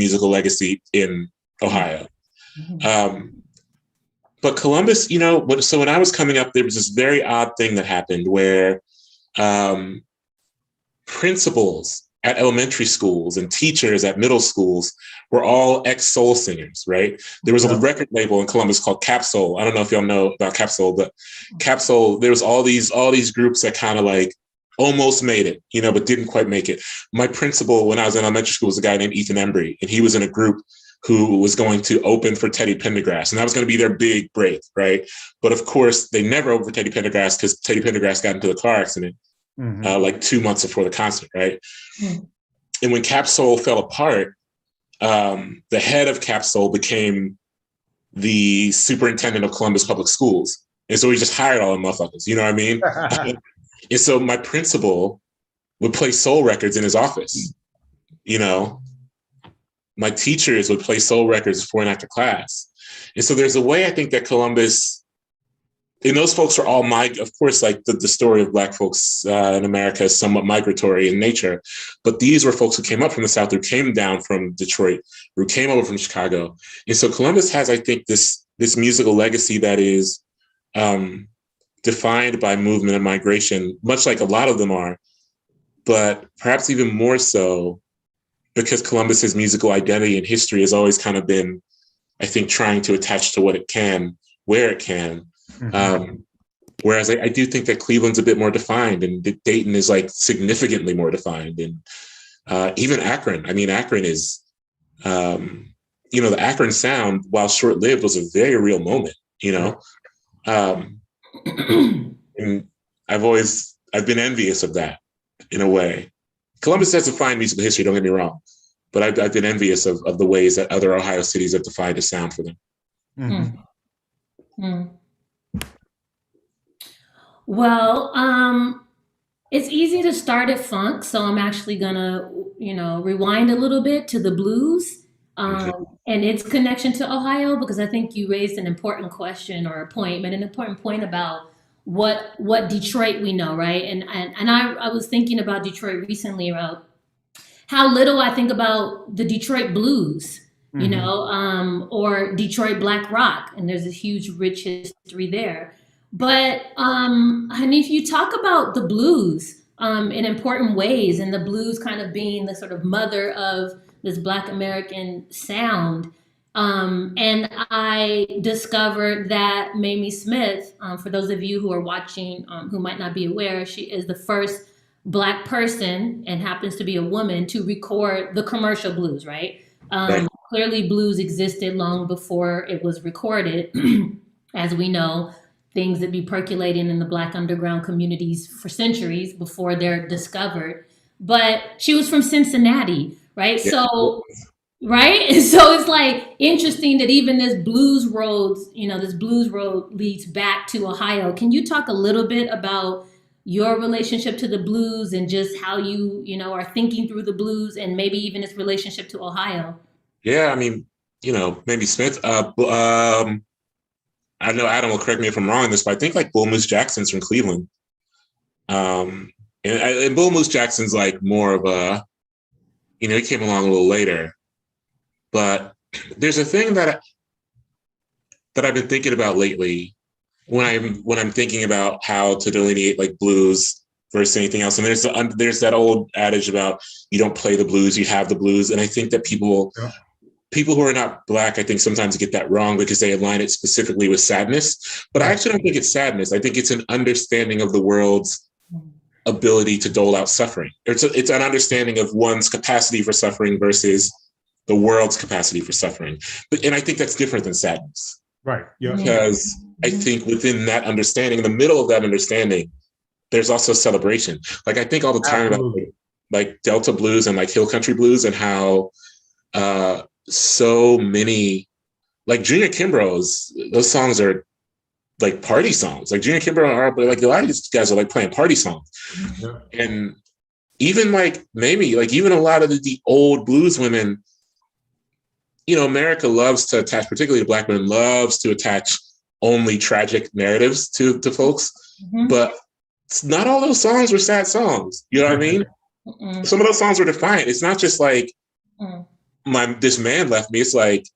musical legacy in Ohio. But Columbus, you know, so when I was coming up, there was this very odd thing that happened where principals at elementary schools and teachers at middle schools were all ex-soul singers, right? There was a record label in Columbus called Capsoul. I don't know if y'all know about Capsoul, but Capsoul, there was all these groups that kind of like almost made it, you know, but didn't quite make it. My principal when I was in elementary school was a guy named Ethan Embry, and he was in a group who was going to open for Teddy Pendergrass, and that was going to be their big break, right? But of course, they never opened for Teddy Pendergrass because Teddy Pendergrass got into a car accident like 2 months before the concert, right? And when Capsoul fell apart, the head of Capsoul became the superintendent of Columbus Public Schools. And so he just hired all the motherfuckers, you know what I mean? And so my principal would play soul records in his office, you know? My teachers would play soul records before and after class. And so there's a way I think that Columbus, and those folks are all of course, like the story of Black folks in America is somewhat migratory in nature, but these were folks who came up from the South, who came down from Detroit, who came over from Chicago. And so Columbus has, I think, this musical legacy that is defined by movement and migration, much like a lot of them are, but perhaps even more so because Columbus's musical identity and history has always kind of been, I think, trying to attach to what it can, where it can. Whereas I do think that Cleveland's a bit more defined, and Dayton is like significantly more defined, and even Akron. I mean, Akron is, you know, the Akron sound, while short-lived, was a very real moment, you know? And I've been envious of that in a way. Columbus has defined musical history, don't get me wrong, but I've been envious of the ways that other Ohio cities have defined a sound for them. Well, it's easy to start at funk, so I'm actually gonna, you know, rewind a little bit to the blues and its connection to Ohio, because I think you raised an important question or a point, but an important point about what Detroit we know, right? And I was thinking about Detroit recently, about how little I think about the Detroit blues, you know, or Detroit Black rock, and there's a huge, rich history there. But Hanif, you talk about the blues in important ways, and the blues kind of being the sort of mother of this Black American sound. And I discovered that Mamie Smith, for those of you who are watching who might not be aware, she is the first Black person, and happens to be a woman, to record the commercial blues, right? Clearly blues existed long before it was recorded, as we know. Things that be percolating in the Black underground communities for centuries before they're discovered. But she was from Cincinnati, right? Yeah. So, right? And so it's like interesting that even this blues road leads back to Ohio. Can you talk a little bit about your relationship to the blues and just how you know, are thinking through the blues, and maybe even its relationship to Ohio? Yeah, I mean, you know, Mamie Smith, I know Adam will correct me if I'm wrong in this, but I think like Bull Moose Jackson's from Cleveland. And Bull Moose Jackson's like more of a, you know, he came along a little later. But there's a thing that I've been thinking about lately when I'm thinking about how to delineate like blues versus anything else. And there's that old adage about you don't play the blues, you have the blues. And I think that people who are not Black, I think sometimes get that wrong because they align it specifically with sadness. But I actually don't think it's sadness. I think it's an understanding of the world's ability to dole out suffering. It's an understanding of one's capacity for suffering versus the world's capacity for suffering. And I think that's different than sadness. Right. Yeah. Because I think within that understanding, in the middle of that understanding, there's also celebration. Like I think all the time about like Delta blues and like Hill Country blues, and how so many, like Junior Kimbrough's, those songs are like party songs. Like Junior Kimbrough are, but like a lot of these guys are like playing party songs. And even like maybe like even a lot of the old blues women, you know, America loves to attach, particularly Black women, loves to attach only tragic narratives to folks. But not all those songs were sad songs. You know what I mean? Some of those songs were defiant. It's not just like, this man left me, it's like,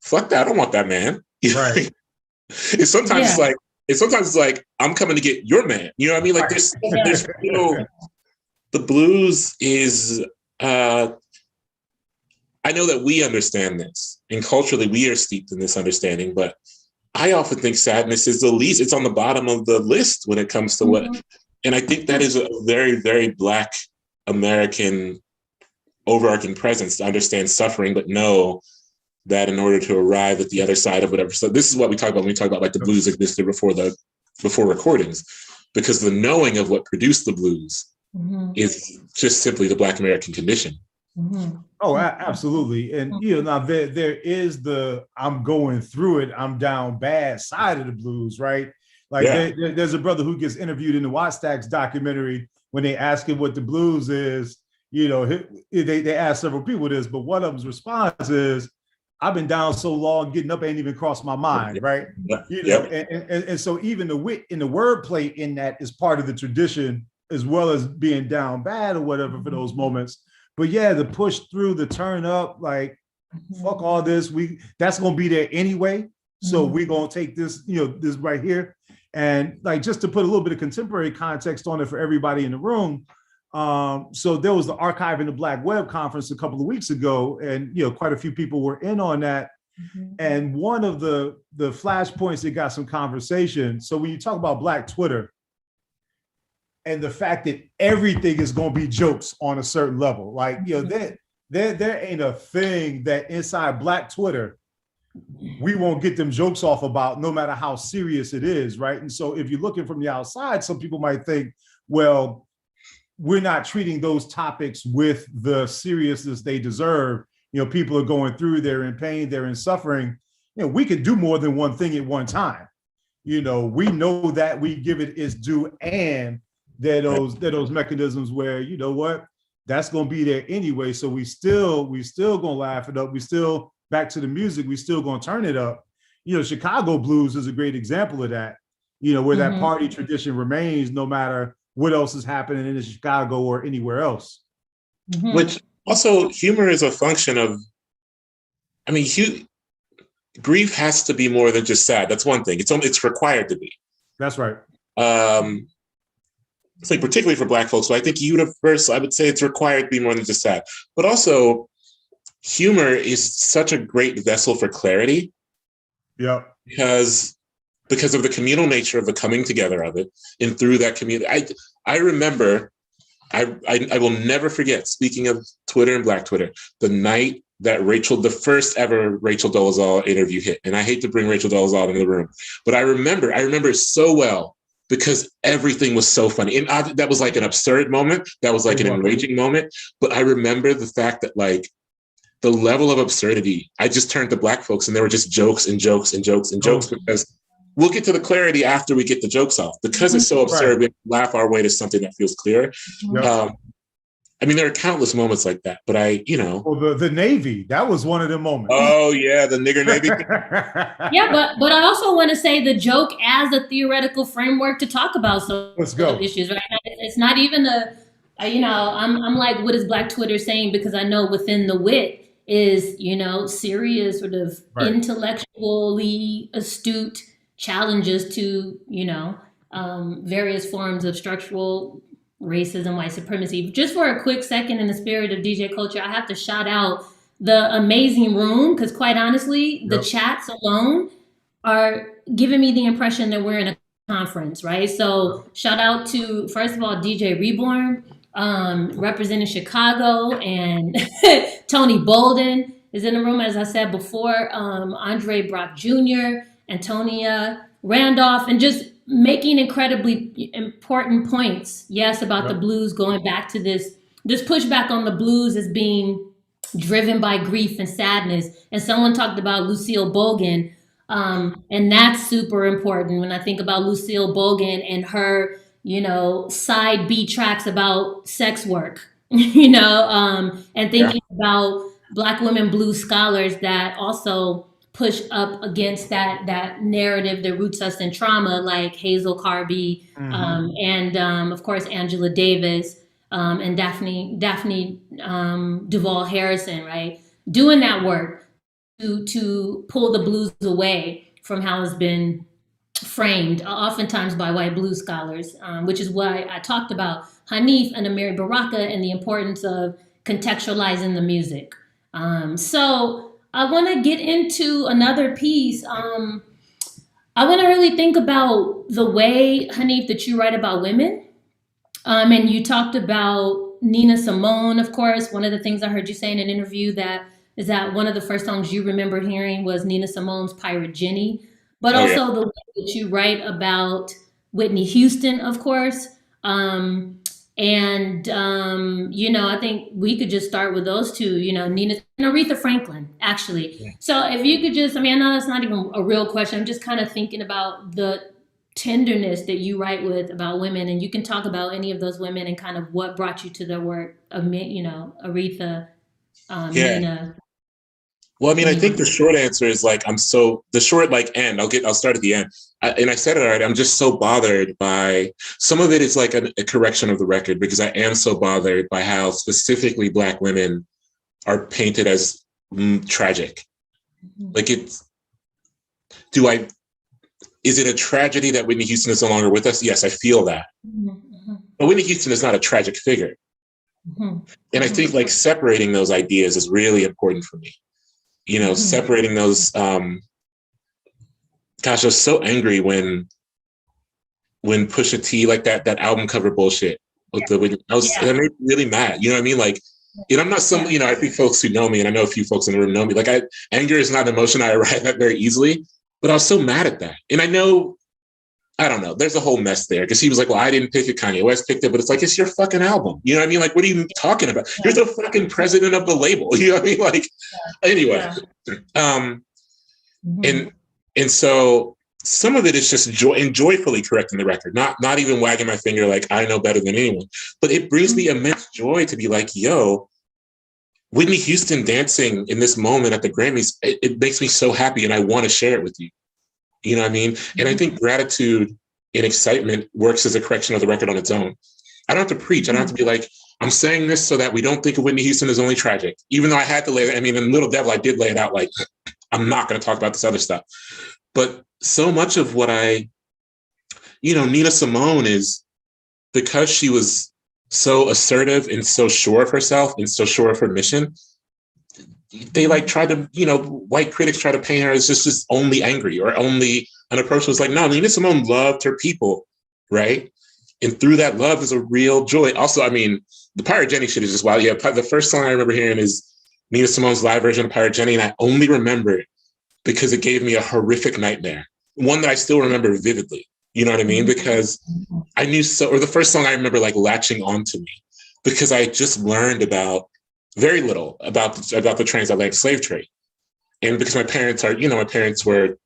fuck that, I don't want that man. Right. It's sometimes it's like I'm coming to get your man. You know what I mean? Like there's the blues is I know that we understand this, and culturally we are steeped in this understanding, but I often think sadness is the least, it's on the bottom of the list when it comes to what, and I think that is a very, very Black American overarching presence to understand suffering, but know that in order to arrive at the other side of whatever. So this is what we talk about when we talk about like the blues existed before recordings, because the knowing of what produced the blues is just simply the Black American condition. Oh, absolutely. And now there is the I'm going through it, I'm down bad side of the blues, right? Like there's a brother who gets interviewed in the Wattstacks documentary when they ask him what the blues is. They ask several people this, but one of them's response is, I've been down so long, getting up ain't even crossed my mind, right? And so even the wit in the wordplay in that is part of the tradition, as well as being down bad or whatever for those moments. But yeah, the push through, the turn up, like, fuck all this. That's gonna be there anyway. So we're gonna take this, this right here. And like, just to put a little bit of contemporary context on it for everybody in the room. So there was the Archiving the Black Web conference a couple of weeks ago, and quite a few people were in on that. And one of the flashpoints that got some conversation. So when you talk about Black Twitter, and the fact that everything is going to be jokes on a certain level, like there ain't a thing that inside Black Twitter we won't get them jokes off about, no matter how serious it is, right? And so if you're looking from the outside, some people might think, well, we're not treating those topics with the seriousness they deserve. People are going through, they're in pain, they're in suffering. We can do more than one thing at one time. We know that we give it its due, and there are those mechanisms where, that's going to be there anyway. So we still going to laugh it up. We still, back to the music, we still going to turn it up. Chicago blues is a great example of that, where that party tradition remains no matter what else is happening in Chicago or anywhere else. Which also, humor is a function of, grief has to be more than just sad. That's one thing. It's required to be. That's right. It's like particularly for Black folks. So I think universal, I would say it's required to be more than just sad. But also, humor is such a great vessel for clarity. Yeah. Because of the communal nature of the coming together of it, and through that community. I remember, I will never forget, speaking of Twitter and Black Twitter, the night that the first ever Rachel Dolezal interview hit. And I hate to bring Rachel Dolezal into the room, but I remember it so well because everything was so funny. And that was like an absurd moment. That was like an enraging moment. But I remember the fact that like the level of absurdity, I just turned to Black folks and there were just jokes and jokes and jokes and jokes, because we'll get to the clarity after we get the jokes off. Because it's so absurd, we laugh our way to something that feels clear. There are countless moments like that, but Well, the Navy, that was one of the moments. Oh yeah, the nigger Navy. Yeah, but I also want to say the joke as a theoretical framework to talk about some issues, right? It's not even I'm like, what is Black Twitter saying? Because I know within the wit is, serious sort of intellectually astute challenges to, various forms of structural racism, white supremacy. Just for a quick second, in the spirit of DJ culture, I have to shout out the amazing room, because quite honestly, the chats alone are giving me the impression that we're in a conference, right? So shout out to, first of all, DJ Reborn, representing Chicago, and Tony Bolden is in the room, as I said before, Andre Brock Jr., Antonia Randolph, and just making incredibly important points, yes, about the blues, going back to this pushback on the blues as being driven by grief and sadness. And someone talked about Lucille Bogan, and that's super important when I think about Lucille Bogan and her, side B tracks about sex work, and thinking about Black women blues scholars that also push up against that narrative that roots us in trauma, like Hazel Carby, and of course Angela Davis, and Daphne Duval Harrison, right? doing that work to pull the blues away from how it's been framed, oftentimes by white blues scholars, which is why I talked about Hanif and Amiri Baraka and the importance of contextualizing the music. So I want to get into another piece. I want to really think about the way, Hanif, that you write about women. And you talked about Nina Simone, of course. One of the things I heard you say in an interview that is that one of the first songs you remember hearing was Nina Simone's Pirate Jenny, but also the way that you write about Whitney Houston, of course. I think we could just start with those two, Nina and Aretha Franklin, actually. Yeah. So if you could just, I know that's not even a real question. I'm just kind of thinking about the tenderness that you write with about women, and you can talk about any of those women and kind of what brought you to their work of, Aretha, Nina. Well, I think the short answer is end. I'll start at the end. I said it already. I'm just so bothered by some of it is like a correction of the record, because I am so bothered by how specifically Black women are painted as tragic. Is it a tragedy that Whitney Houston is no longer with us? Yes, I feel that. But Whitney Houston is not a tragic figure. And I think separating those ideas is really important for me. Separating those, I was so angry when Pusha T, that album cover bullshit with that made me really mad. You know what I mean? I'm not I think folks who know me, and I know a few folks in the room know me, anger is not an emotion I arrive at very easily, but I was so mad at that. And I don't know, there's a whole mess there, because he was like, well, I didn't pick it, Kanye West picked it, but it's it's your fucking album. You know what I mean? What are you talking about? You're the fucking president of the label. You know what I mean? Anyway. And so some of it is just joyfully correcting the record, not even wagging my finger I know better than anyone. But it brings me immense joy to be yo, Whitney Houston dancing in this moment at the Grammys, it makes me so happy, and I want to share it with you. You know what I mean? And I think gratitude and excitement works as a correction of the record on its own. I don't have to preach. I don't have to be I'm saying this so that we don't think of Whitney Houston as only tragic, even though I had to lay it. In Little Devil, I did lay it out I'm not going to talk about this other stuff. But so much of what Nina Simone is, because she was so assertive and so sure of herself and so sure of her mission, they try to, white critics try to paint her as just only angry or only, an approach was no, Nina Simone loved her people, right? And through that love is a real joy. Also, the Pirate Jenny shit is just wild. Yeah, the first song I remember hearing is Nina Simone's live version of Pirate Jenny, and I only remember it because it gave me a horrific nightmare. One that I still remember vividly. You know what I mean? Because I knew or the first song I remember latching onto me, because I just learned about very little about the transatlantic slave trade. And because my parents were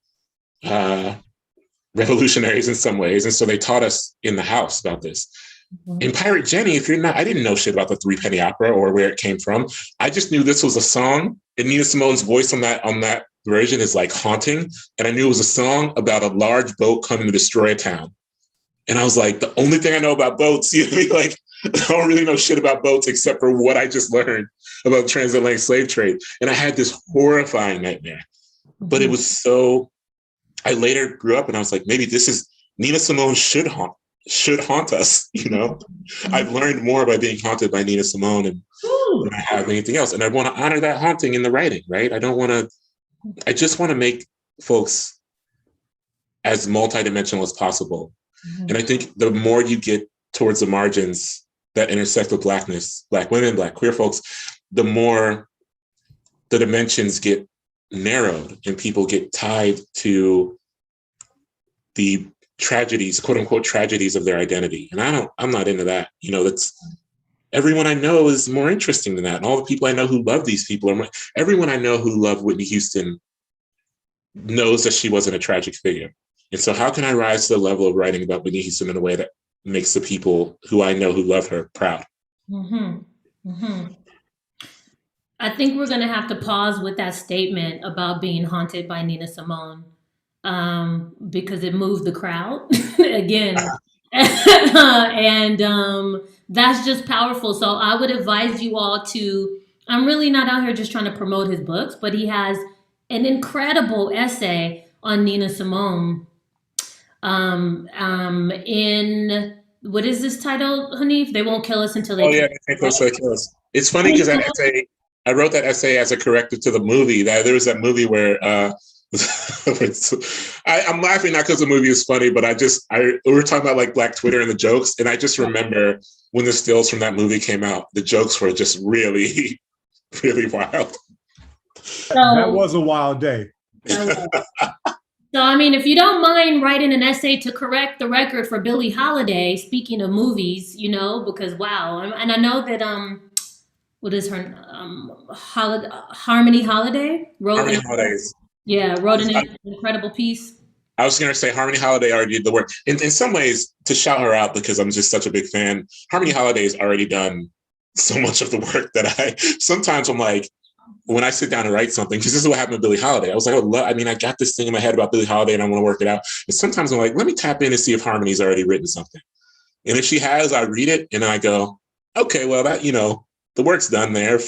revolutionaries in some ways. And so they taught us in the house about this. In Pirate Jenny, I didn't know shit about the Three Penny Opera or where it came from. I just knew this was a song, and Nina Simone's voice on that version is haunting. And I knew it was a song about a large boat coming to destroy a town. And I was the only thing I know about boats, I don't really know shit about boats except for what I just learned about the transatlantic slave trade. And I had this horrifying nightmare. But it was I later grew up and I was maybe this is Nina Simone should haunt us, I've learned more by being haunted by Nina Simone than I have anything else. And I want to honor that haunting in the writing, right? I just want to make folks as multidimensional as possible. And I think the more you get towards the margins that intersect with Blackness, Black women, Black queer folks, the more the dimensions get narrowed and people get tied to the tragedies, quote unquote tragedies of their identity. And I'm not into that. That's everyone I know is more interesting than that. And all the people I know who love these people everyone I know who loved Whitney Houston knows that she wasn't a tragic figure. And so how can I rise to the level of writing about Whitney Houston in a way that makes the people who I know who love her proud? I think we're going to have to pause with that statement about being haunted by Nina Simone, because it moved the crowd again. And that's just powerful. So I would advise you all to I'm really not out here just trying to promote his books, but he has an incredible essay on Nina Simone. In what is this title, Hanif? They won't kill us until they. Oh yeah, they can't kill us. It's funny because that essay, I wrote that essay as a corrective to the movie. That there was that movie where I'm laughing not because the movie is funny, but we were talking about like Black Twitter and the jokes, and I just remember when the stills from that movie came out, the jokes were just really, really wild. That was a wild day. So, I mean, if you don't mind writing an essay to correct the record for Billie Holiday, speaking of movies, you know, because wow, and I know that what is her Harmony Holiday wrote Harmony Holidays. Yeah, wrote an incredible piece. I was going to say Harmony Holiday already did the work. In some ways, to shout her out because I'm just such a big fan, Harmony Holiday's already done so much of the work that sometimes I'm like, when I sit down and write something, because this is what happened with Billie Holiday. I was like, I got this thing in my head about Billie Holiday and I want to work it out. And sometimes I'm like, let me tap in and see if Harmony's already written something. And if she has, I read it and I go, okay, well, that, you know, the work's done there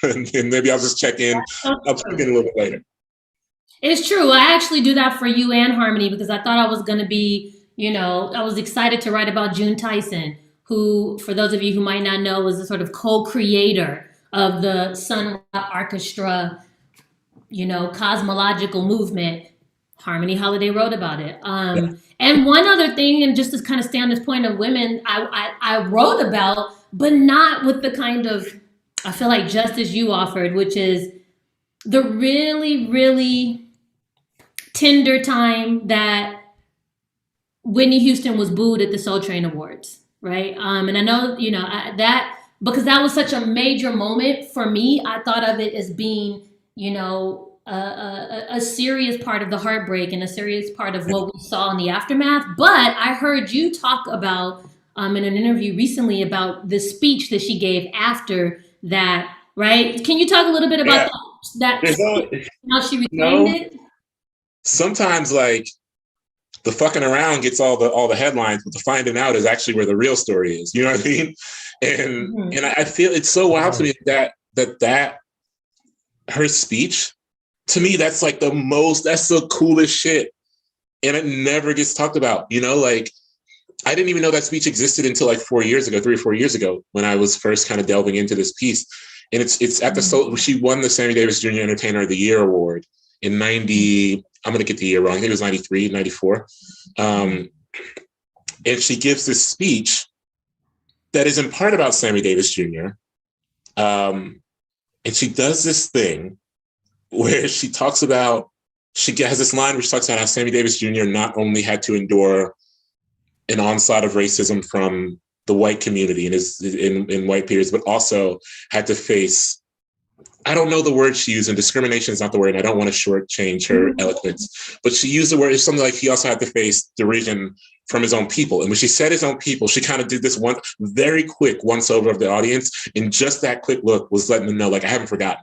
and maybe I'll just check in. I'll check in a little bit later. It's true. I actually do that for you and Harmony because I thought I was going to be, you know, I was excited to write about June Tyson, who, for those of you who might not know, was a sort of co-creator of the Sun Ra Orchestra, you know, cosmological movement. Harmony Holiday wrote about it. And one other thing, and just to kind of stay on this point of women, I wrote about, but not with the kind of, I feel like justice you offered, which is the really, really tender time that Whitney Houston was booed at the Soul Train Awards, right? And I know, you know, because that was such a major moment for me, I thought of it as being, you know, a serious part of the heartbreak and a serious part of what we saw in the aftermath. But I heard you talk about in an interview recently about the speech that she gave after that, right? Can you talk a little bit about that how she reclaimed it? Sometimes like the fucking around gets all the headlines, but the finding out is actually where the real story is. You know what I mean? And I feel it's so wild to me that her speech, to me, that's like that's the coolest shit. And it never gets talked about, you know, like I didn't even know that speech existed until like 3 or 4 years ago when I was first kind of delving into this piece. And it's at she won the Sammy Davis Jr. Entertainer of the Year Award in 90, I'm going to get the year wrong. I think it was 93, 94. And she gives this speech that is in part about Sammy Davis Jr. And she does this thing where she talks about, she has this line where she talks about how Sammy Davis Jr. not only had to endure an onslaught of racism from the white community and in white peers, but also had to face, I don't know the word she used, and discrimination is not the word, and I don't want to shortchange her eloquence, but she used the word, it's something like he also had to face derision from his own people. And when she said his own people, she kind of did this one very quick once over of the audience, and just that quick look was letting them know, like, I haven't forgotten.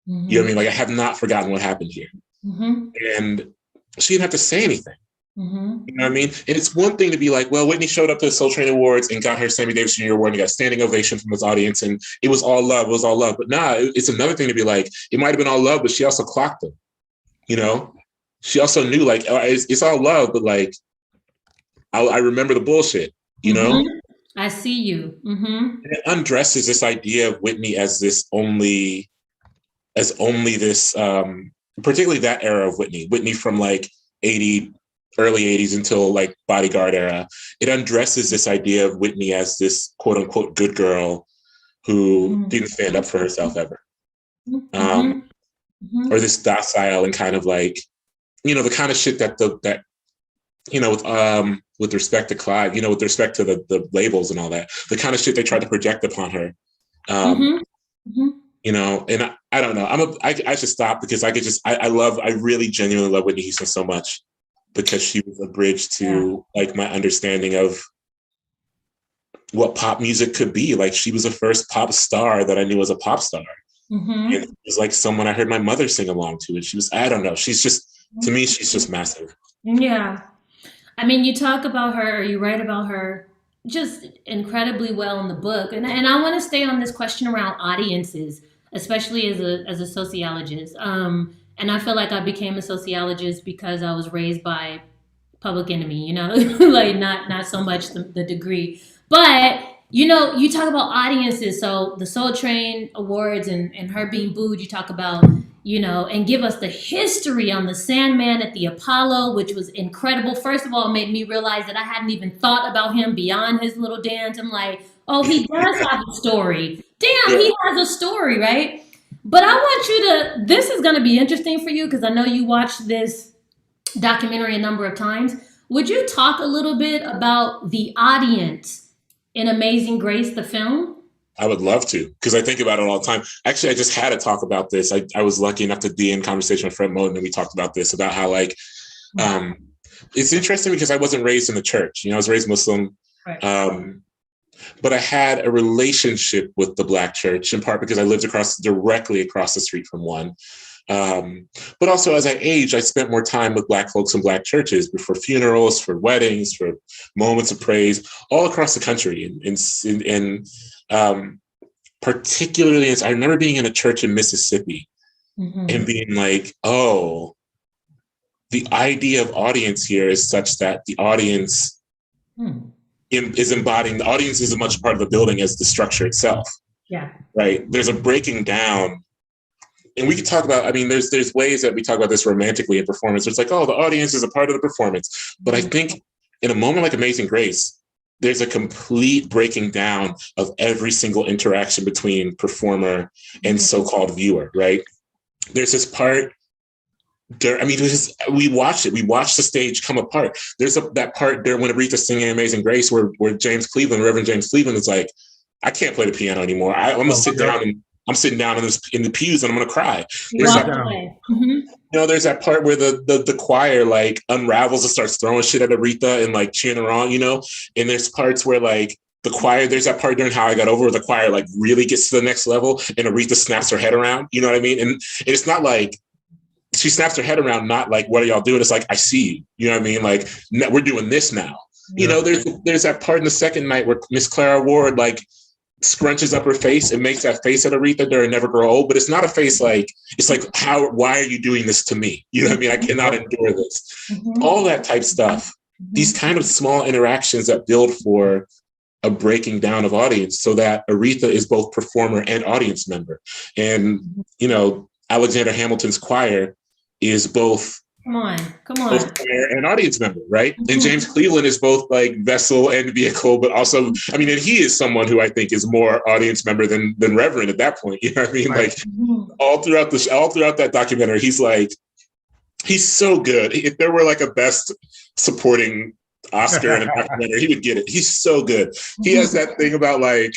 You know what I mean? Like, I have not forgotten what happened here. And she didn't have to say anything. You know what I mean? And it's one thing to be like, well, Whitney showed up to the Soul Train Awards and got her Sammy Davis Jr. Award and got a standing ovation from his audience, and it was all love. It was all love. But it's another thing to be like, it might have been all love, but she also clocked them. You know, she also knew like it's all love, but like I remember the bullshit. You know, I see you. And it undresses this idea of Whitney as only this, particularly that era of Whitney from like early 80s until like Bodyguard era. It undresses this idea of Whitney as this quote unquote good girl who didn't stand up for herself ever. Or this docile and kind of like, you know, the kind of shit that you know, with respect to Clive, you know, with respect to the labels and all that, the kind of shit they tried to project upon her. You know, and I don't know. I should stop because I really genuinely love Whitney Houston so much because she was a bridge to like my understanding of what pop music could be. Like she was the first pop star that I knew as a pop star. And it was like someone I heard my mother sing along to. And she was, I don't know. She's just, to me, she's just massive. Yeah. I mean, you talk about her, or you write about her just incredibly well in the book. And I want to stay on this question around audiences. especially as a sociologist. And I feel like I became a sociologist because I was raised by Public Enemy, you know, like not so much the degree, but you know, you talk about audiences. So the Soul Train Awards and her being booed, you talk about, you know, and give us the history on the Sandman at the Apollo, which was incredible. First of all, it made me realize that I hadn't even thought about him beyond his little dance. I'm like, oh, he does have a story. Damn, he has a story, right? But I want you to, this is going to be interesting for you because I know you watched this documentary a number of times. Would you talk a little bit about the audience in Amazing Grace, the film? I would love to, because I think about it all the time. Actually, I just had to talk about this. I was lucky enough to be in conversation with Fred Moten, and we talked about this, about how like, it's interesting because I wasn't raised in the church. You know, I was raised Muslim, right. But I had a relationship with the Black church, in part because I lived directly across the street from one. But also as I aged, I spent more time with Black folks in Black churches, for funerals, for weddings, for moments of praise, all across the country. And particularly, I remember being in a church in Mississippi and being like, oh, the idea of audience here is such that the audience is embodying, the audience is as much a part of the building as the structure itself. Yeah. Right. There's a breaking down. And we could talk about, I mean, there's ways that we talk about this romantically in performance. It's like, oh, the audience is a part of the performance. But I think in a moment like Amazing Grace, there's a complete breaking down of every single interaction between performer and so-called viewer, right? There's this part there, I mean, we watched it. We watched the stage come apart. There's that part there when Aretha's singing Amazing Grace where James Cleveland, Reverend James Cleveland is like, I can't play the piano anymore. I'm going to sit down and I'm sitting down in the pews and I'm going to cry. There's that part where the choir like unravels and starts throwing shit at Aretha and like cheering her on, you know? And there's parts where like the choir, there's that part during How I Got Over where the choir like really gets to the next level and Aretha snaps her head around, you know what I mean? And it's not like, she snaps her head around, not like, what are y'all doing? It's like, I see you, you know what I mean? Like, we're doing this now. Yeah. You know, there's that part in the second night where Miss Clara Ward like scrunches up her face and makes that face at Aretha during Never Grow Old, but it's not a face like, it's like, why are you doing this to me? You know what I mean? I cannot endure this. All that type stuff, these kind of small interactions that build for a breaking down of audience so that Aretha is both performer and audience member. And, you know, Alexander Hamilton's choir is both come on both choir and audience member, right? And James Cleveland is both like vessel and vehicle, but also, I mean, and he is someone who I think is more audience member than Reverend at that point. You know what I mean? Right. Like all throughout that documentary, he's so good. If there were like a best supporting Oscar in a documentary, he would get it. He's so good. He has that thing about like,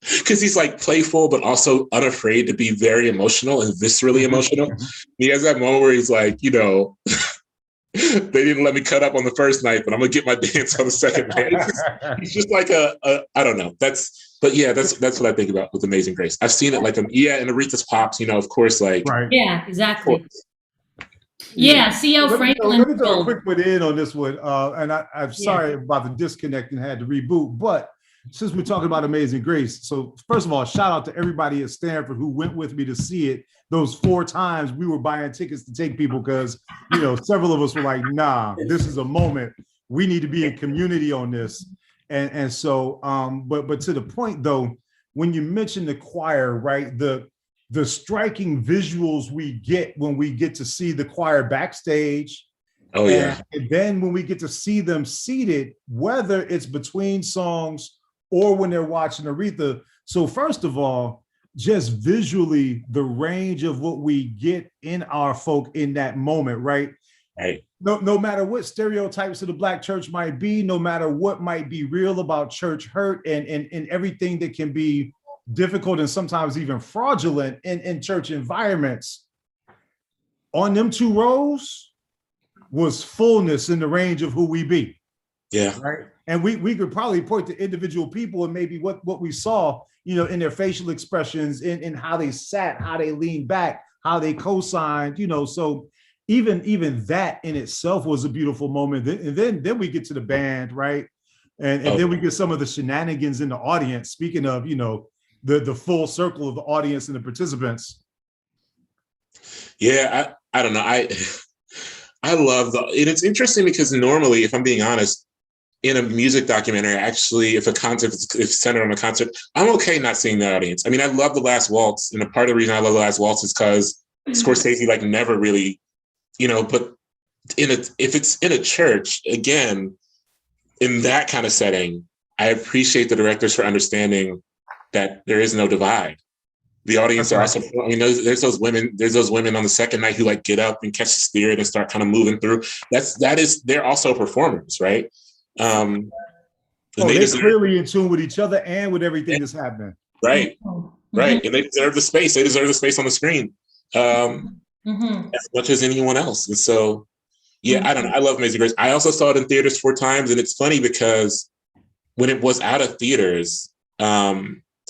because he's like playful, but also unafraid to be very emotional and viscerally emotional. He has that moment where he's like, you know, they didn't let me cut up on the first night, but I'm gonna get my dance on the second night. He's just like I don't know. That's what I think about with Amazing Grace. I've seen it like and Aretha's Pops, you know, of course, like yeah, exactly. Yeah, C.L. Franklin. Let me throw a quick one in on this one, and I'm sorry about the disconnect and had to reboot, but since we're talking about Amazing Grace, so first of all, shout out to everybody at Stanford who went with me to see it. Those 4 times we were buying tickets to take people because, you know, several of us were like, nah, this is a moment. We need to be in community on this. And so, but to the point though, when you mention the choir, right, the striking visuals we get when we get to see the choir backstage. Oh yeah. And then when we get to see them seated, whether it's between songs or when they're watching Aretha. So first of all, just visually, the range of what we get in our folk in that moment, right? Right. No matter what stereotypes of the Black church might be, no matter what might be real about church hurt and everything that can be difficult and sometimes even fraudulent in church environments, on them 2 rows was fullness in the range of who we be. Yeah. Right. And we could probably point to individual people and maybe what we saw, you know, in their facial expressions, in how they sat, how they leaned back, how they co-signed, you know. So even that in itself was a beautiful moment. And then we get to the band, right? And then we get some of the shenanigans in the audience. Speaking of, you know, the full circle of the audience and the participants. Yeah, I don't know. I love and it's interesting because normally, if I'm being honest, in a music documentary, actually, if a concert is centered on a concert, I'm okay not seeing the audience. I mean, I love The Last Waltz, and a part of the reason I love The Last Waltz is because Scorsese like never really, but if it's in a church, again, in that kind of setting, I appreciate the directors for understanding that there is no divide. The audience are also, there's those women on the second night who like get up and catch the spirit and start kind of moving through. They're also performers, right? They're clearly in tune with each other and with everything that's happening. Right. Right. And they deserve the space. They deserve the space on the screen as much as anyone else. And so, yeah, I don't know. I love Amazing Grace. I also saw it in theaters 4 times. And it's funny because when it was out of theaters,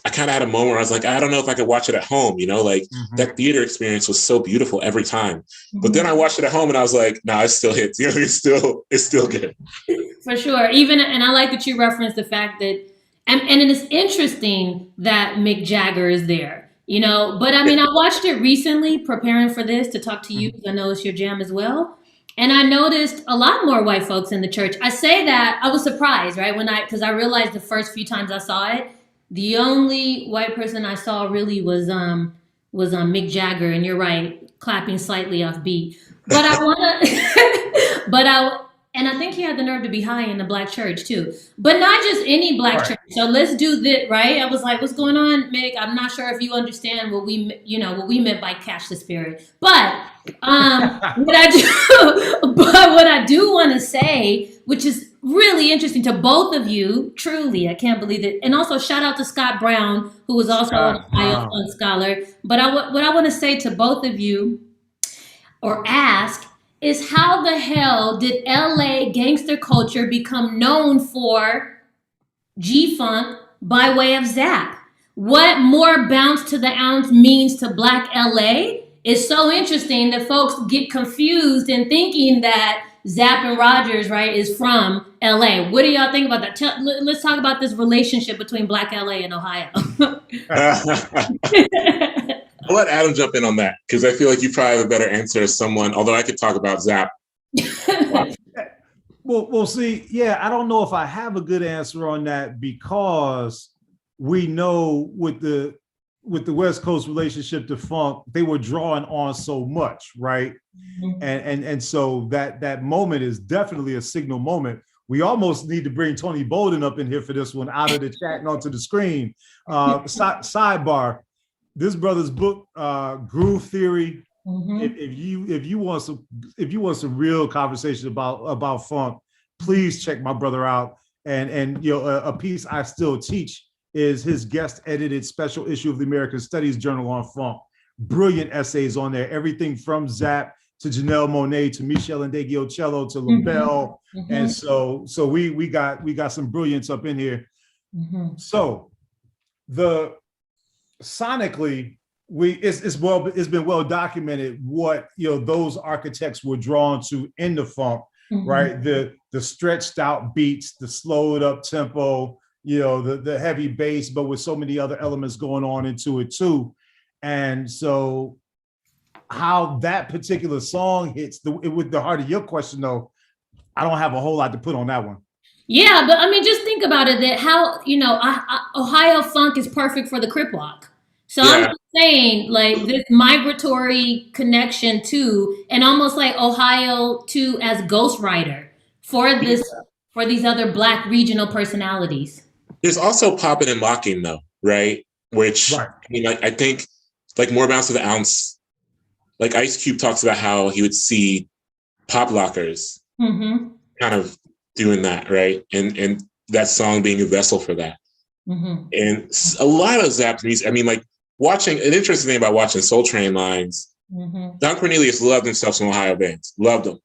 I kind of had a moment where I was like, I don't know if I could watch it at home, that theater experience was so beautiful every time. But then I watched it at home and I was like, no, it still hits. It's still good. For sure. And I like that you referenced the fact that, and it is interesting that Mick Jagger is there, but I mean, I watched it recently preparing for this to talk to you because I know it's your jam as well. And I noticed a lot more white folks in the church. I say that I was surprised, right? Because I realized the first few times I saw it, the only white person I saw really was Mick Jagger, and you're right, clapping slightly off beat. But I think he had the nerve to be high in the black church too. But not just any black church. So let's do this, right? I was like, what's going on, Mick? I'm not sure if you understand what we meant by catch the spirit. But what I do want to say, which is really interesting to both of you, truly, I can't believe it. And also shout out to Scott Brown, who was also an Ohio Fund scholar. But what I want to say to both of you, or ask, is how the hell did LA gangster culture become known for G-Funk by way of Zap? What more bounce to the ounce means to Black LA is so interesting that folks get confused in thinking that Zapp and Rogers, right, is from LA. What do y'all think about that? Let's talk about this relationship between Black LA and Ohio. I'll let Adam jump in on that because I feel like you probably have a better answer as someone, although I could talk about Zapp. Well, see, yeah, I don't know if I have a good answer on that because we know with the West Coast relationship to funk, they were drawing on so much, right? And so that moment is definitely a signal moment. We almost need to bring Tony Bolden up in here for this one, out of the chat and onto the screen. Sidebar, this brother's book, Groove Theory. If you want some real conversation about funk, please check my brother out. And a piece I still teach is his guest edited special issue of the American Studies Journal on funk. Brilliant essays on there, everything from Zapp to Janelle Monáe to Michelle Ndegeocello to LaBelle. And so we got some brilliance up in here. So the sonically, it's been well documented what those architects were drawn to in the funk, right? The stretched out beats, the slowed up tempo, the heavy bass, but with so many other elements going on into it too. And so how that particular song hits with the heart of your question though, I don't have a whole lot to put on that one. Yeah, but I mean, just think about it, that how, Ohio funk is perfect for the Crip Walk. So yeah. I'm just saying, like, this migratory connection to, and almost like Ohio too as ghostwriter for these other Black regional personalities. There's also popping and locking though, right? Which, right. I mean, I think like more bounce to the ounce, like Ice Cube talks about how he would see pop lockers kind of doing that, right? And that song being a vessel for that. And a lot of Zapp's music, I mean, like watching, an interesting thing about watching Soul Train lines, Don Cornelius loved himself some Ohio bands, loved them.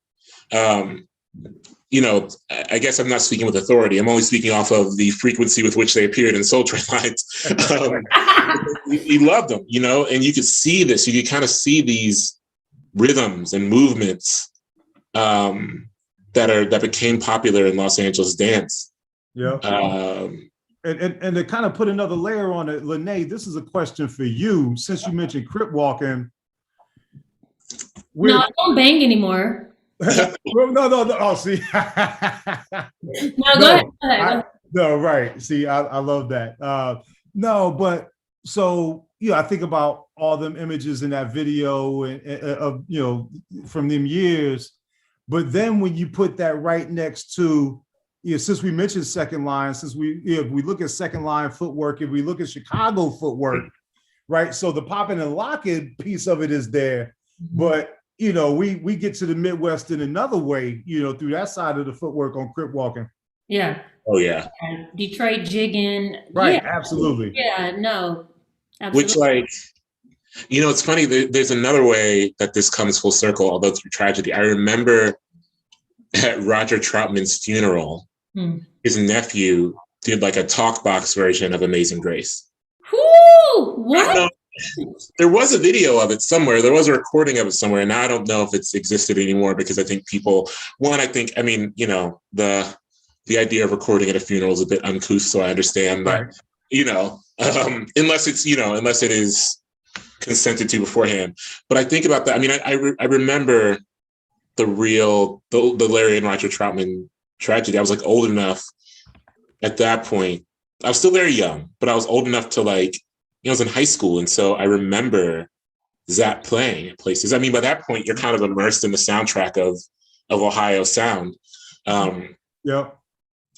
I guess I'm not speaking with authority. I'm only speaking off of the frequency with which they appeared in Soul Train lines. He loved them, and you could see this. You could kind of see these rhythms and movements that became popular in Los Angeles dance. Yeah. And to kind of put another layer on it, Lynnee, this is a question for you. Since you mentioned crip walking. No, I don't bang anymore. No. Oh, see. No, go ahead. No, right. See, I love that. No, but so, I think about all them images in that video of, from them years. But then when you put that right next to, since we mentioned second line, if we look at second line footwork, if we look at Chicago footwork, right? So the popping and locking piece of it is there, but we get to the Midwest in another way, through that side of the footwork on crip walking. Yeah. Oh yeah. Detroit jigging. Right. Yeah. Absolutely. Yeah. No. Absolutely. Which, like, it's funny. There's another way that this comes full circle, although through tragedy. I remember at Roger Troutman's funeral, his nephew did like a talk box version of Amazing Grace. Whoo! What? There was a video of it somewhere. There was a recording of it somewhere. And now I don't know if it's existed anymore because I think people, the idea of recording at a funeral is a bit uncouth. So I understand that, unless it is consented to beforehand. But I think about that. I mean, I remember the Larry and Roger Troutman tragedy. I was like old enough at that point. I was still very young, but I was old enough to I was in high school. And so I remember that playing at places. I mean, by that point, you're kind of immersed in the soundtrack of Ohio sound. Yeah.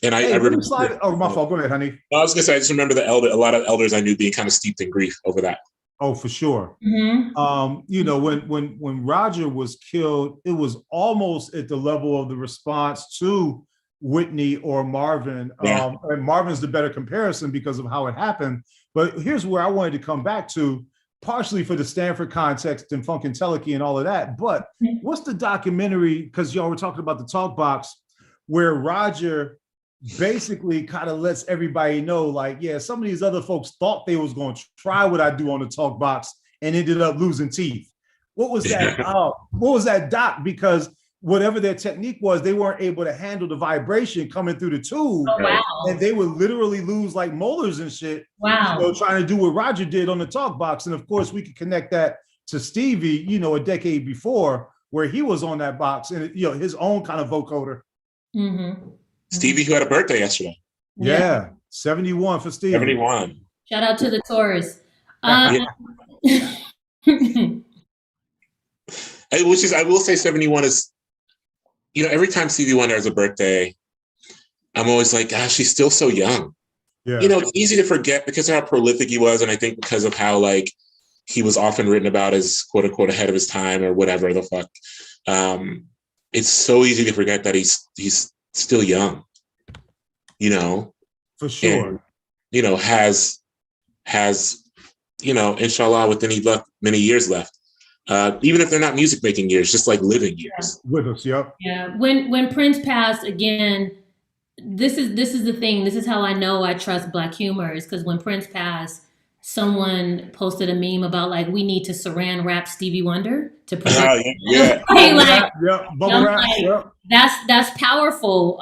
And I remember. Oh, my fault. Go ahead, honey. I was going to say, I just remember a lot of elders I knew being kind of steeped in grief over that. Oh, for sure. Mm-hmm. When Roger was killed, it was almost at the level of the response to Whitney or Marvin. Yeah. And Marvin's the better comparison because of how it happened. But here's where I wanted to come back to, partially for the Stanford context and Funkadelic and all of that. But what's the documentary? Because y'all were talking about the talk box, where Roger basically kind of lets everybody know, some of these other folks thought they was going to try what I do on the talk box and ended up losing teeth. What was that? What was that doc? Because whatever their technique was, they weren't able to handle the vibration coming through the tube. Oh, wow. And they would literally lose molars and shit. Wow. Trying to do what Roger did on the talk box. And of course, we could connect that to Stevie, a decade before, where he was on that box and his own kind of vocoder. Mm-hmm. Stevie, who had a birthday yesterday. Yeah. 71 for Stevie. 71. Shout out to the Taurus. Which is, I will say 71 is, every time Stevie Wonder has a birthday, I'm always like, gosh, she's still so young. Yeah. It's easy to forget because of how prolific he was. And I think because of how he was often written about as quote unquote ahead of his time or whatever the fuck. It's so easy to forget that he's still young, For sure. And, has, inshallah, with any luck, many years left. Even if they're not music making years, just living years. Yeah. With us, yep. Yeah. When Prince passed, again, this is the thing. This is how I know I trust Black humor, is because when Prince passed, someone posted a meme about we need to saran wrap Stevie Wonder to protect. Yeah. Bubble wrap. That's powerful.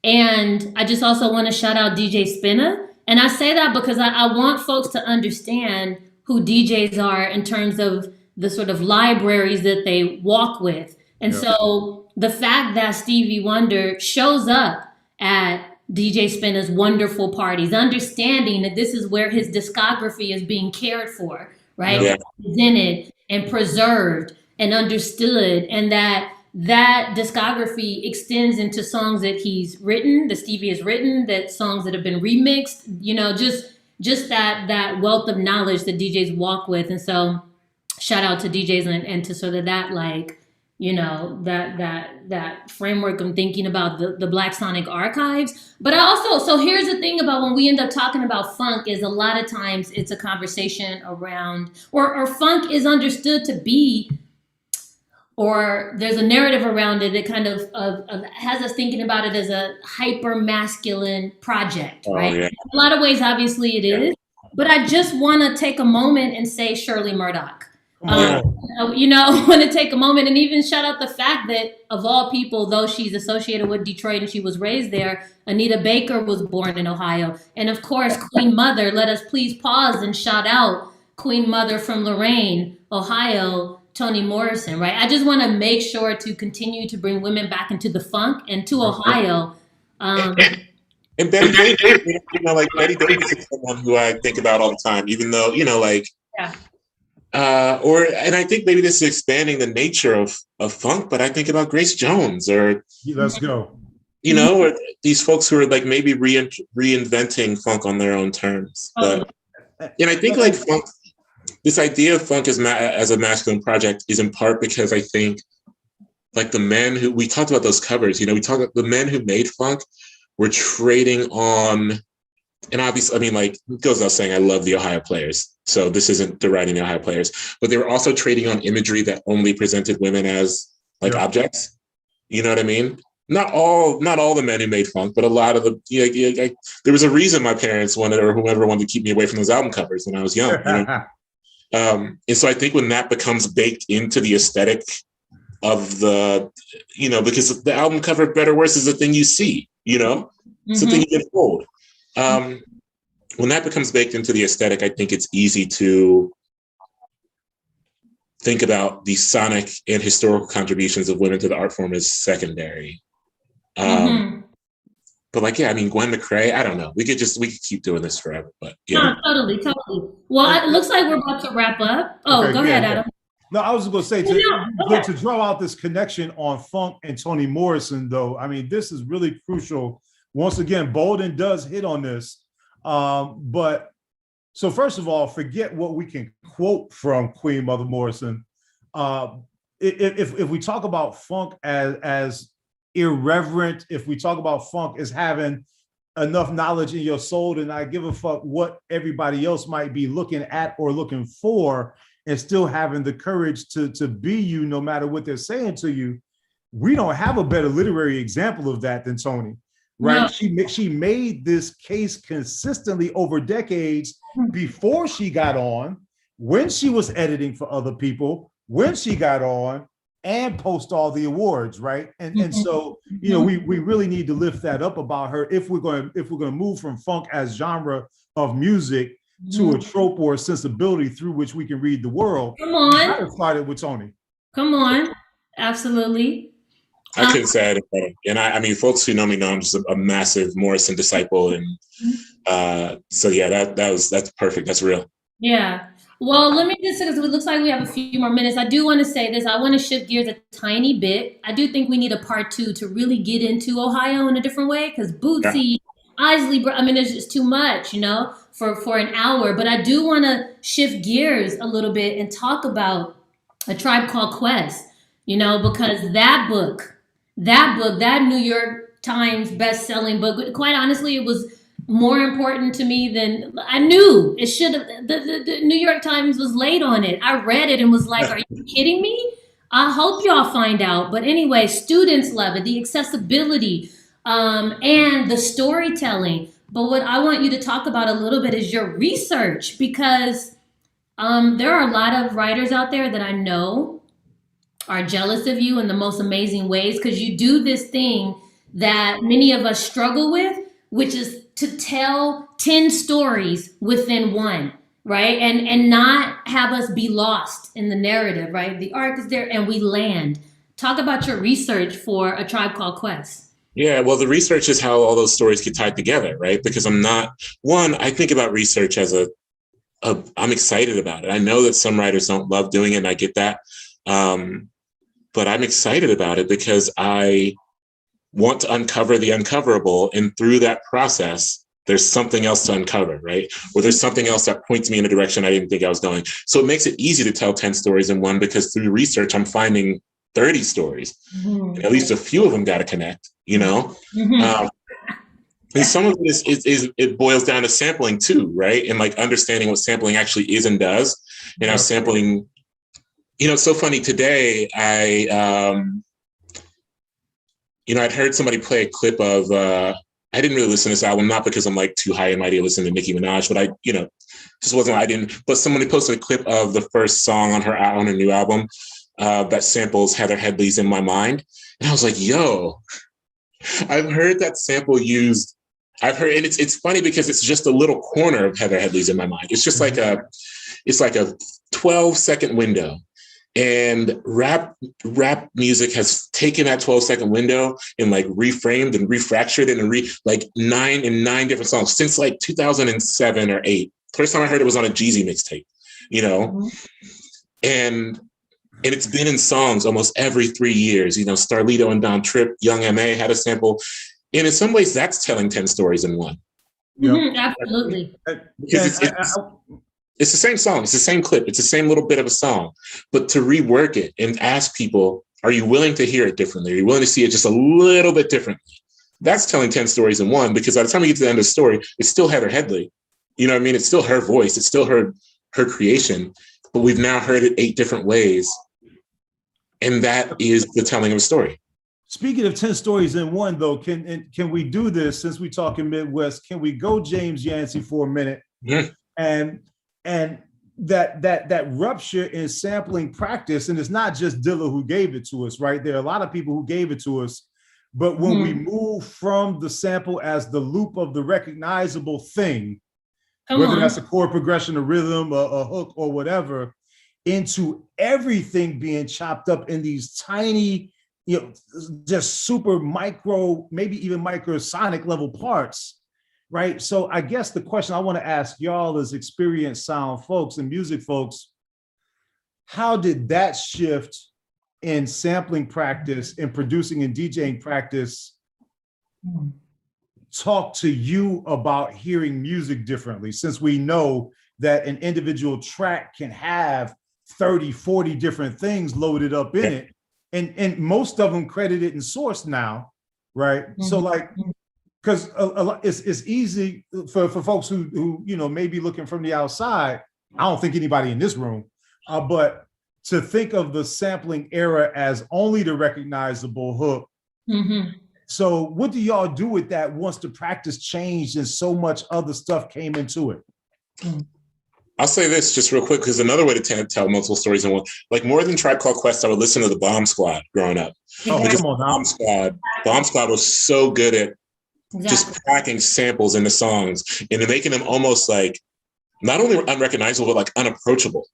And I just also want to shout out DJ Spinna. And I say that because I want folks to understand who DJs are in terms of the sort of libraries that they walk with. And so the fact that Stevie Wonder shows up at DJ Spinna's wonderful parties, understanding that this is where his discography is being cared for, right? Yeah. Presented and preserved and understood, and that discography extends into songs that he's written, that Stevie has written, that songs that have been remixed, just that wealth of knowledge that DJs walk with. And so shout out to DJs and to sort of that that framework of thinking about the Black Sonic archives. But so here's the thing about when we end up talking about funk is a lot of times it's a conversation around, or funk is understood to be, or there's a narrative around it that kind of has us thinking about it as a hyper masculine project, right? Yeah. In a lot of ways, obviously it is, but I just want to take a moment and say Shirley Murdoch. You know, I want to take a moment and even shout out the fact that, of all people, though she's associated with Detroit and she was raised there, Anita Baker was born in Ohio. And of course, Queen Mother, let us please pause and shout out Queen Mother from Lorraine, Ohio, Toni Morrison, right? I just want to make sure to continue to bring women back into the funk and to Ohio. And Betty Davis, you know, like Betty Davis is someone who I think about all the time, even though, you know, like, and I think maybe this is expanding the nature of funk, but I think about Grace Jones or let's go, you know, or these folks who are like maybe reinventing funk on their own terms. But and I think like funk, this idea of funk as a masculine project is in part because I think like the men who we talked about those covers, you know, we talked about the men who made funk were trading on. And obviously, I mean, like, it goes without saying, I love the Ohio Players. So this isn't deriding the Ohio Players, but they were also trading on imagery that only presented women as like objects. You know what I mean? Not all the men who made funk, but a lot of the, there was a reason my parents wanted, or whoever wanted to keep me away from those album covers when I was young. You know? And so I think when that becomes baked into the aesthetic of the, you know, because the album cover, better or worse, is the thing you see, you know, it's the thing you get told. When that becomes baked into the aesthetic, I think it's easy to think about the sonic and historical contributions of women to the art form as secondary. But like, yeah, I mean, Gwen McCrae, I don't know. We could keep doing this forever, but yeah. No, totally. Well, it looks like we're about to wrap up. Oh, go ahead, Adam. No, I was going to say to draw out this connection on funk and Toni Morrison, though. I mean, this is really crucial. Once again, Bolden does hit on this. But so first of all, forget what we can quote from Queen Mother Morrison. If we talk about funk as irreverent, if we talk about funk as having enough knowledge in your soul to not give a fuck what everybody else might be looking at or looking for, and still having the courage to be you no matter what they're saying to you, we don't have a better literary example of that than Toni. Right. No. She made this case consistently over decades before she got on, when she was editing for other people, when she got on, and post all the awards, right? And so, you know, we really need to lift that up about her if we're going to move from funk as genre of music to a trope or a sensibility through which we can read the world. Come on. I started with Toni. Come on. Absolutely. I couldn't say it better. And I mean, folks who know me know I'm just a massive Morrison disciple. And so, yeah, that's perfect. That's real. Yeah. Well, let me just say, because it looks like we have a few more minutes. I do want to say this. I want to shift gears a tiny bit. I do think we need a part 2 to really get into Ohio in a different way, because Bootsy, Isley, I mean, there's just too much, you know, for an hour. But I do want to shift gears a little bit and talk about A Tribe Called Quest, you know, because that New York Times best-selling book, quite honestly, it was more important to me than I knew it should have. The New York Times was late on it. I read it and was like, are you kidding me? I hope y'all find out. But anyway, students love it, the accessibility and the storytelling. But what I want you to talk about a little bit is your research, because there are a lot of writers out there that I know are jealous of you in the most amazing ways, because you do this thing that many of us struggle with, which is to tell 10 stories within one, right? And not have us be lost in the narrative, right? The arc is there and we land. Talk about your research for A Tribe Called Quest. Yeah, well, the research is how all those stories get tied together, right? Because I think about research as I'm excited about it. I know that some writers don't love doing it, and I get that. But I'm excited about it because I want to uncover the uncoverable. And through that process, there's something else to uncover, right? Or there's something else that points me in a direction I didn't think I was going. So it makes it easy to tell 10 stories in one, because through research, I'm finding 30 stories. And at least a few of them got to connect, you know? And some of this it boils down to sampling too, right? And like understanding what sampling actually is and does. And how sampling, you know, it's so funny. Today, I'd heard somebody play a clip of I didn't really listen to this album, not because I'm like too high and mighty to listen to Nicki Minaj, but I, just wasn't, I didn't, but somebody posted a clip of the first song on her new album that samples Heather Headley's In My Mind. And I was like, yo, I've heard that sample used. I've heard, and it's funny because it's just a little corner of Heather Headley's In My Mind. It's just like a 12-second window. And rap music has taken that 12-second window and like reframed and refractured it and nine different songs since like 2007 or 8. First time I heard it was on a Jeezy mixtape, and it's been in songs almost every 3 years. Starlito and Don Tripp, Young M.A. had a sample. And in some ways, that's telling 10 stories in one. Absolutely. Because it's the same song. It's the same clip. It's the same little bit of a song. But to rework it and ask people, are you willing to hear it differently? Are you willing to see it just a little bit differently? That's telling 10 stories in one, because by the time we get to the end of the story, it's still Heather Headley. You know what I mean? It's still her voice. It's still her creation. But we've now heard it 8 different ways. And that is the telling of a story. Speaking of 10 stories in one, though, can we do this, since we talking Midwest? Can we go James Yancey for a minute? Yeah. And that rupture in sampling practice, and it's not just Dilla who gave it to us, right? There are a lot of people who gave it to us, but when we move from the sample as the loop of the recognizable thing, whether that's a chord progression, a rhythm, a hook, or whatever, into everything being chopped up in these tiny, just super micro, maybe even microsonic level parts. Right. So I guess the question I want to ask y'all as experienced sound folks and music folks, how did that shift in sampling practice and producing and DJing practice talk to you about hearing music differently? Since we know that an individual track can have 30, 40 different things loaded up in it, and most of them credited and sourced now. Right. So like, because it's easy for folks who may be looking from the outside. I don't think anybody in this room, but to think of the sampling era as only the recognizable hook. So what do y'all do with that once the practice changed and so much other stuff came into it? I'll say this just real quick, because another way to tell multiple stories in one, like more than Tribe Called Quest, I would listen to the Bomb Squad growing up. Because Bomb Squad was so good at just packing samples into songs and then making them almost like not only unrecognizable, but like unapproachable.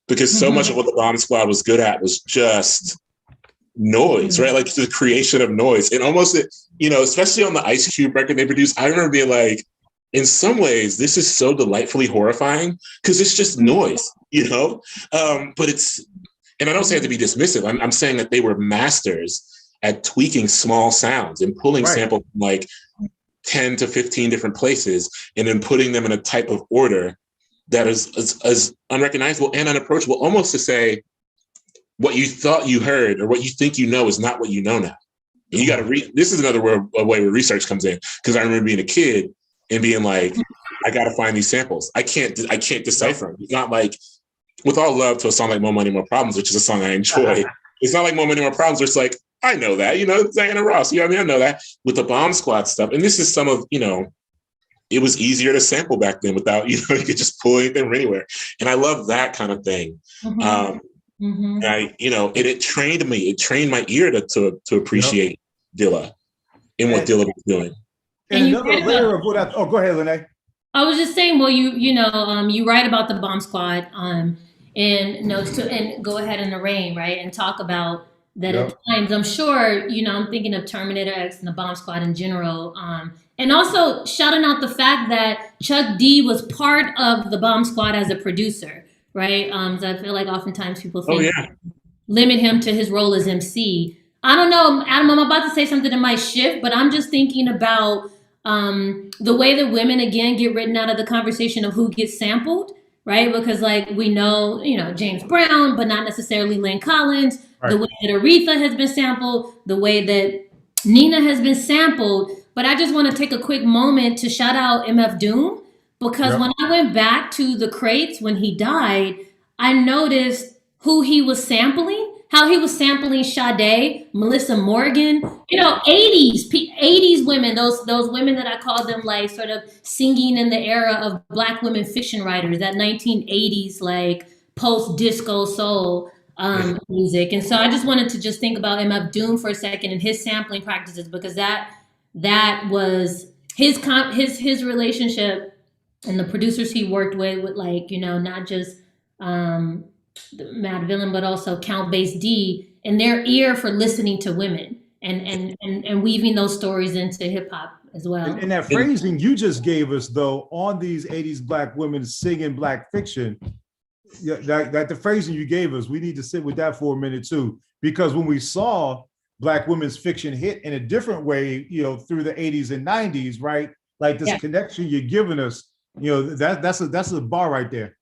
Because so much of what the Bomb Squad was good at was just noise, right? Like the creation of noise. And almost, especially on the Ice Cube record they produced, I remember being like, in some ways, this is so delightfully horrifying because it's just noise, but it's, and I don't say it to be dismissive. I'm saying that they were masters at tweaking small sounds and pulling samples from like 10 to 15 different places and then putting them in a type of order that is as unrecognizable and unapproachable, almost to say what you thought you heard or what you think is not what you know now. And you got to this is another way where research comes in, because I remember being a kid and being like, I got to find these samples. I can't decipher them. It's not like, with all love to a song like More Money, More Problems, which is a song I enjoy. It's not like More Money, More Problems, where it's like, I know that, Diana Ross, I know that. With the Bomb Squad stuff, and this is some of, it was easier to sample back then without, you could just pull anything from anywhere. And I love that kind of thing. And it trained me, it trained my ear to appreciate Dilla and what Dilla was doing. And another layer of what go ahead, Lynnee. I was just saying, well, you write about the Bomb Squad, and go ahead and arraign, right, and talk about that at times. I'm sure, I'm thinking of Terminator X and the Bomb Squad in general, and also shouting out the fact that Chuck D was part of the Bomb Squad as a producer, right? So I feel like oftentimes people think limit him to his role as MC. I don't know, Adam, I'm about to say something that might shift, but I'm just thinking about the way that women, again, get written out of the conversation of who gets sampled, right? Because like we know, James Brown, but not necessarily Lynn Collins, the way that Aretha has been sampled, the way that Nina has been sampled. But I just want to take a quick moment to shout out MF Doom, because when I went back to the crates when he died, I noticed who he was sampling. how he was sampling Sade, Melissa Morgan, 80s women, those women that I call them like sort of singing in the era of Black women fiction writers, that 1980s like post-disco soul music. And so I just wanted to just think about MF Doom for a second and his sampling practices, because that was his relationship and the producers he worked with like, not just the Mad Villain, but also Count Bass D, and their ear for listening to women and weaving those stories into hip hop as well. And that phrasing you just gave us, though, on these 80s Black women singing Black fiction, that the phrasing you gave us, we need to sit with that for a minute too, because when we saw Black women's fiction hit in a different way, through the 80s and 90s, right? Like this connection you're giving us, that's a bar right there.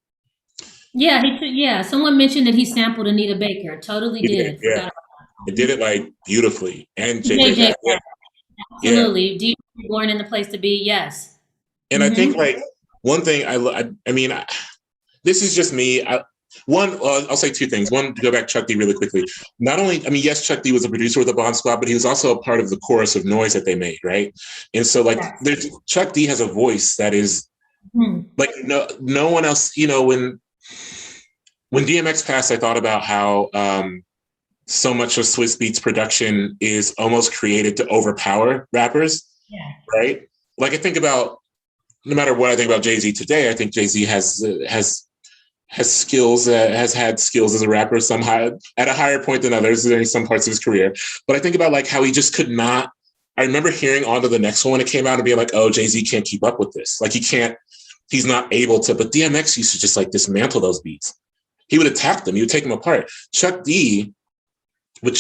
Yeah, someone mentioned that he sampled Anita Baker. Totally did. Yeah, it did it like beautifully. And JJ. Absolutely. Do you Born in the Place to Be? Yes. And I think like one thing this is just me. I'll say two things. One, to go back Chuck D really quickly. Not only, yes, Chuck D was a producer with the Bomb Squad, but he was also a part of the chorus of Noise that they made, right? And so like Chuck D has a voice that is like no one else, when DMX passed, I thought about how so much of Swizz Beatz production is almost created to overpower rappers, right? Like I think about, no matter what I think about Jay-Z today, I think Jay-Z has skills, has had skills as a rapper, somehow at a higher point than others in some parts of his career. But I think about like how he just could not. I remember hearing On to the Next One when it came out and being like, oh, Jay-Z can't keep up with this. Like he's not able to. But DMX used to just like dismantle those beats. He would attack them. He would take them apart. Chuck D, like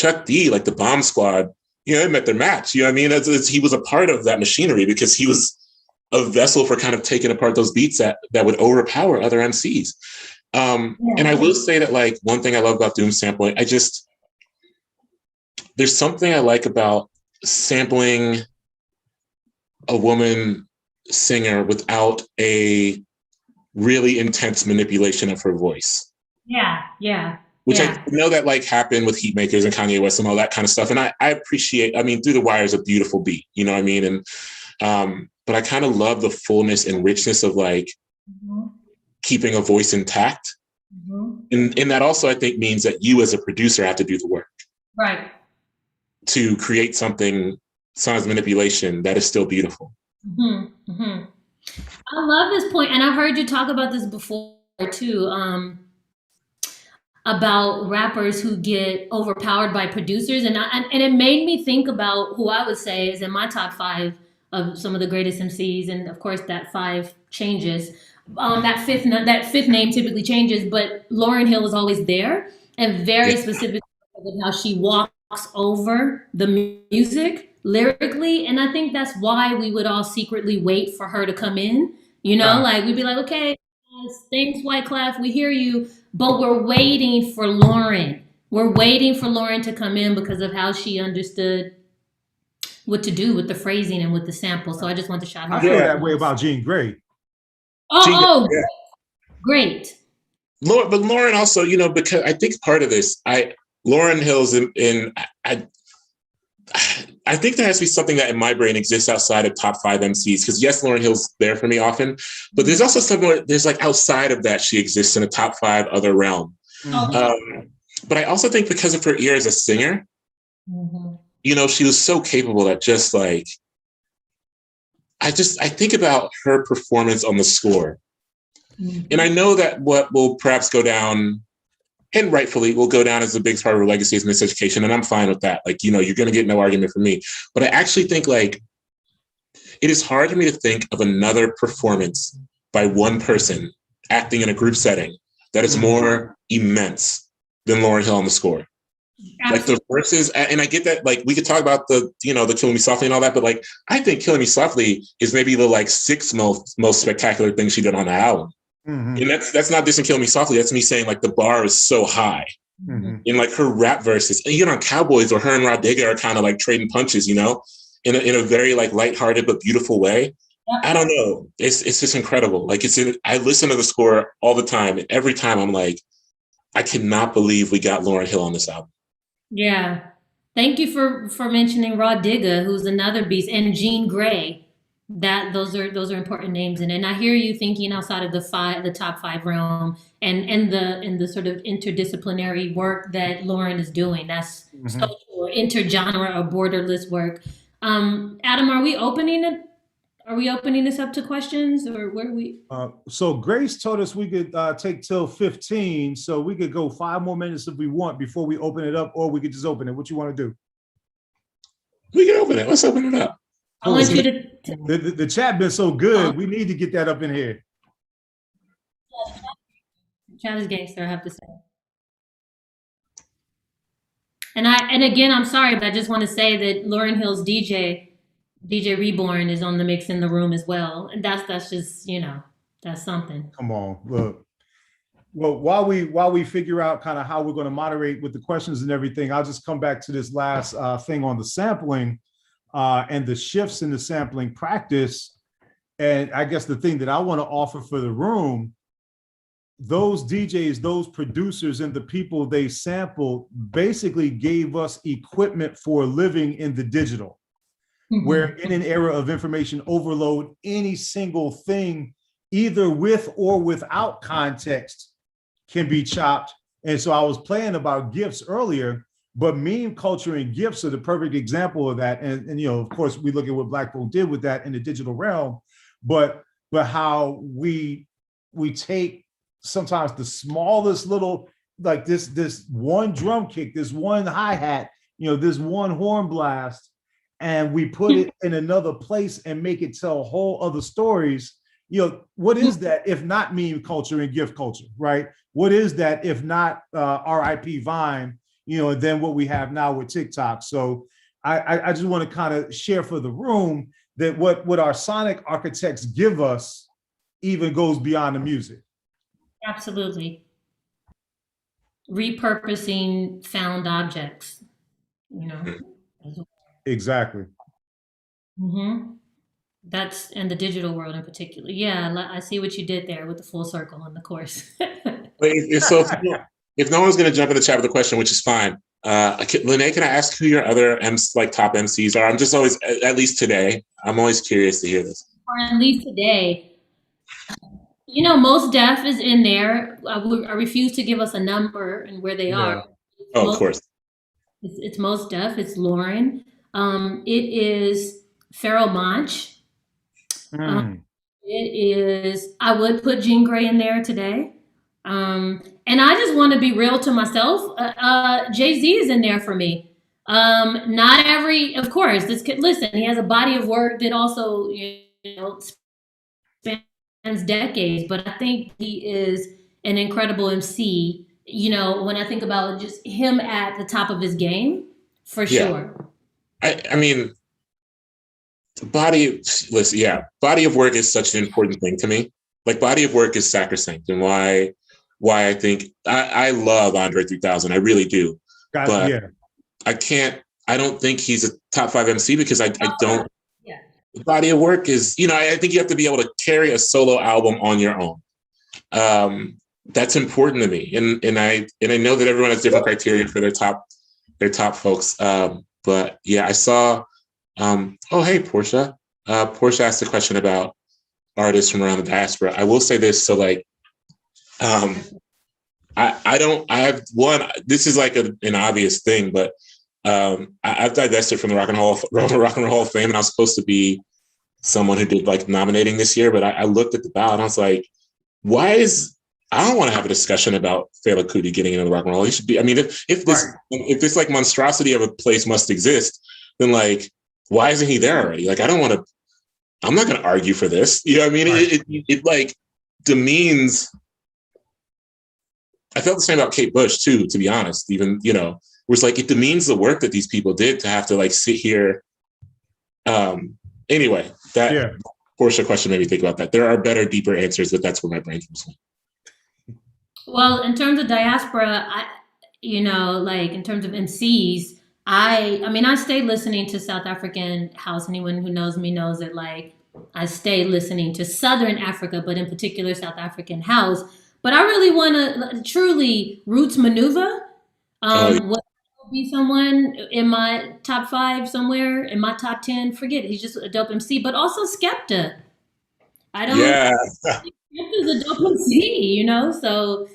the Bomb Squad, they met their match. You know what I mean? He was a part of that machinery because he was a vessel for kind of taking apart those beats that would overpower other MCs. And I will say that like one thing I love about Doom sampling, there's something I like about sampling a woman singer without a really intense manipulation of her voice. Yeah. Which I know that like happened with Heatmakers and Kanye West and all that kind of stuff. And I appreciate, Through the Wire is a beautiful beat, you know what I mean? And, but I kind of love the fullness and richness of like keeping a voice intact. And that also I think means that you as a producer have to do the work. Right. To create something, sounds manipulation, that is still beautiful. I love this point, and I've heard you talk about this before too, about rappers who get overpowered by producers, and it made me think about who I would say is in my top 5 of some of the greatest MCs, and of course that 5 changes. That fifth name typically changes, but Lauryn Hill is always there, and very specific with how she walks over the music lyrically, and I think that's why we would all secretly wait for her to come in. Like we'd be like, okay, thanks, Wyclef, we hear you, but we're waiting for Lauryn. We're waiting for Lauryn to come in because of how she understood what to do with the phrasing and with the sample. So I just want to shout her out. I feel that way about Jean Grey. Great. But Lauryn also, because I think part of this, Lauryn Hill's I think there has to be something that in my brain exists outside of top 5 MCs. Because yes, Lauryn Hill's there for me often, but there's also something where there's like outside of that, she exists in a top 5 other realm. But I also think because of her ear as a singer, she was so capable that just like, I think about her performance on the score. And I know that what will perhaps go down, and rightfully will go down as a big part of her legacy is miseducation. And I'm fine with that. Like, you're going to get no argument from me. But I actually think like, it is hard for me to think of another performance by one person acting in a group setting that is more immense than Lauryn Hill on the score. Absolutely. Like the verses, and I get that, like, we could talk about the Killing Me Softly and all that, but like, I think Killing Me Softly is maybe the like 6th most spectacular thing she did on the album. And that's not dissing Kill Me Softly. That's me saying like the bar is so high. In like her rap verses, and even on Cowboys, or her and Rod Digger are kind of like trading punches, in a very like lighthearted but beautiful way. I don't know. It's just incredible. Like I listen to the score all the time, and every time I'm like, I cannot believe we got Lauryn Hill on this album. Yeah. Thank you for mentioning Raw Digga, who's another beast, and Jean Grey. That those are important names, and I hear you thinking outside of the top five realm, and the sort of interdisciplinary work that Lauren is doing. That's Mhm. social or intergenre or borderless work. Adam, Are we opening this up to questions, or where are we? So Grace told us we could take till 15, so we could go 5 more minutes if we want before we open it up, or we could just open it. What you want to do? We can open it. Let's open it up. I want you to. The chat been so good. We need to get that up in here. Chat is gangster, I have to say. And again, I'm sorry, but I just want to say that Lauryn Hill's DJ Reborn is on the mix in the room as well, and that's just that's something. Come on, look. Well, while we figure out kind of how we're going to moderate with the questions and everything, I'll just come back to this last thing on the sampling and the shifts in the sampling practice. And I guess the thing that I want to offer for the room, those DJs, those producers, and the people they sampled basically gave us equipment for living in the digital. Mm-hmm. Where in an era of information overload, any single thing, either with or without context, can be chopped. And so I was playing about gifts earlier, but meme culture and gifts are the perfect example of that. And of course, we look at what Black folk did with that in the digital realm, but how we take sometimes the smallest little, like this one drum kick, this one hi-hat, this one horn blast, and we put it in another place and make it tell whole other stories. What is that if not meme culture and gift culture, right? What is that if not RIP Vine, and then what we have now with TikTok? So I just want to kind of share for the room that what our sonic architects give us even goes beyond the music. Absolutely. Repurposing found objects, Exactly. Mm-hmm. That's in the digital world in particular. Yeah, I see what you did there with the full circle on the course. If no one's going to jump in the chat with a question, which is fine, Lynnee, can I ask who your other top MCs are? I'm just always, at least today, I'm always curious to hear this. Or at least today, Most Def is in there. I refuse to give us a number and where they are. Oh, of course. It's Most Def. It's Lauren. It is Pharoah Monch. It is. I would put Jean Grey in there today. And I just want to be real to myself. Jay-Z is in there for me. Not every, of course. Listen, he has a body of work that also spans decades, but I think he is an incredible MC. When I think about just him at the top of his game, for sure. I mean, body of work is such an important thing to me. Like, body of work is sacrosanct, and why I think I love Andre 3000. I really do. But I don't think he's a top 5 MC because I don't. Yeah. The body of work is, I think you have to be able to carry a solo album on your own. That's important to me. And I know that everyone has different criteria for their top folks. But yeah, I saw, oh, hey, Portia. Portia asked a question about artists from around the diaspora. I will say this. So this is like an obvious thing, but I've divested from the Rock and Roll Hall of Fame, and I was supposed to be someone who did like nominating this year, but I looked at the ballot and I was like, I don't want to have a discussion about Fela Kuti getting into the Rock and Roll. He should be. I mean, if this like monstrosity of a place must exist, then like, why isn't he there already? Like, I'm not going to argue for this. You know what I mean? Right. It like demeans. I felt the same about Kate Bush too, to be honest. Even, it was like, it demeans the work that these people did to have to like sit here. Anyway, that Portia question made me think about that. There are better, deeper answers, but that's where my brain was going. Well, in terms of diaspora, like in terms of MCs, I stay listening to South African house. Anyone who knows me knows that like I stay listening to Southern Africa, but in particular South African house. But I really want to truly roots maneuver. What be someone in my top 5 somewhere, in my top 10. Forget it. He's just a dope MC, but also Skepta. I don't. Yeah. Skepta's a dope MC, you know. So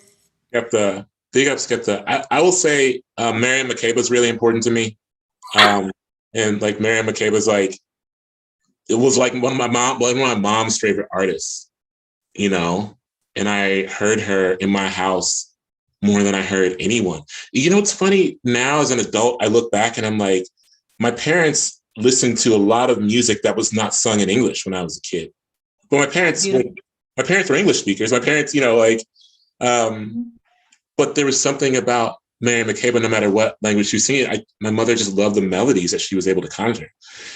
Skepta, big up Skepta. I will say Miriam Makeba is really important to me. And like Miriam Makeba is like, it was like one of my mom's favorite artists, you know. And I heard her in my house more than I heard anyone. You know, it's funny now as an adult, I look back and I'm like, my parents listened to a lot of music that was not sung in English when I was a kid. But my parents were English speakers. My parents, you know, like, but there was something about Mary Makeba, no matter what language she was singing, my mother just loved the melodies that she was able to conjure.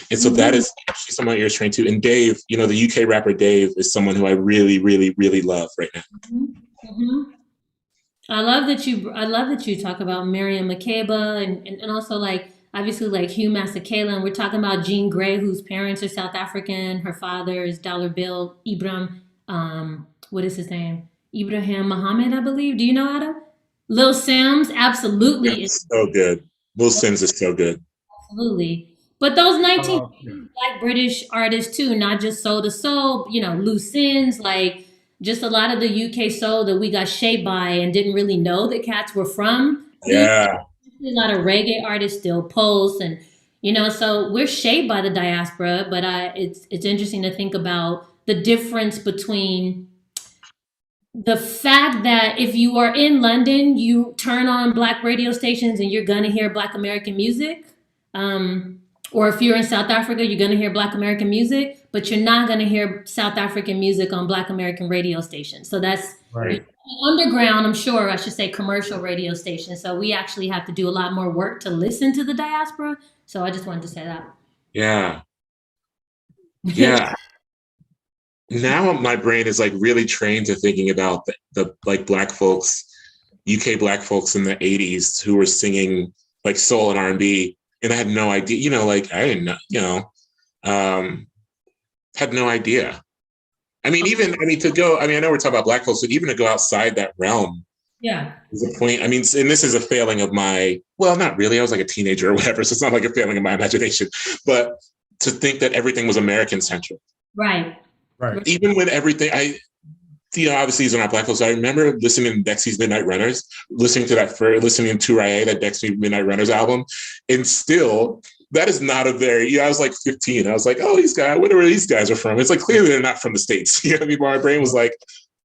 And so that is, she's someone ears trained to. And Dave, you know, the UK rapper Dave is someone who I really, really, really love right now. I love that you talk about Miriam Makeba and also like obviously like Hugh Masekela, and we're talking about Jean Grey, whose parents are South African. Her father is Dollar Bill Ibrahim. What is his name? Ibrahim Muhammad, I believe. Do you know Adam? Lil Sims, absolutely. Yeah, so good. Lil Sims is so good. Absolutely. But those 19 Black British artists too, not just Soul to Soul, you know, loose ends, like just a lot of the UK soul that we got shaped by and didn't really know that cats were from. Yeah. A lot of reggae artists still post, and you know, so we're shaped by the diaspora. But it's interesting to think about the difference between the fact that if you are in London, you turn on Black radio stations and you're gonna hear Black American music. Or if you're in South Africa, you're gonna hear Black American music, but you're not gonna hear South African music on Black American radio stations. So that's right. Underground, I'm sure I should say commercial radio stations. So we actually have to do a lot more work to listen to the diaspora. So I just wanted to say that. Yeah. Yeah. Now my brain is like really trained to thinking about the like Black folks, UK Black folks in the 80s who were singing like soul and R&B. And I had no idea, you know, like I didn't know, you know, had no idea. I mean, I know we're talking about Black folks, but even to go outside that realm. Yeah. Is a point. I mean, and this is a failing of well, not really. I was like a teenager or whatever. So it's not like a failing of my imagination, but to think that everything was American centric. Right. Even when everything, obviously these are not Black folks. I remember listening to Dexy's Midnight Runners, listening to Raye, that Dexy Midnight Runners album. And still, that is not a very, I was like 15. I was like, oh, these guys, I wonder where these guys are from. It's like, clearly they're not from the States. You know what I mean? My brain was like,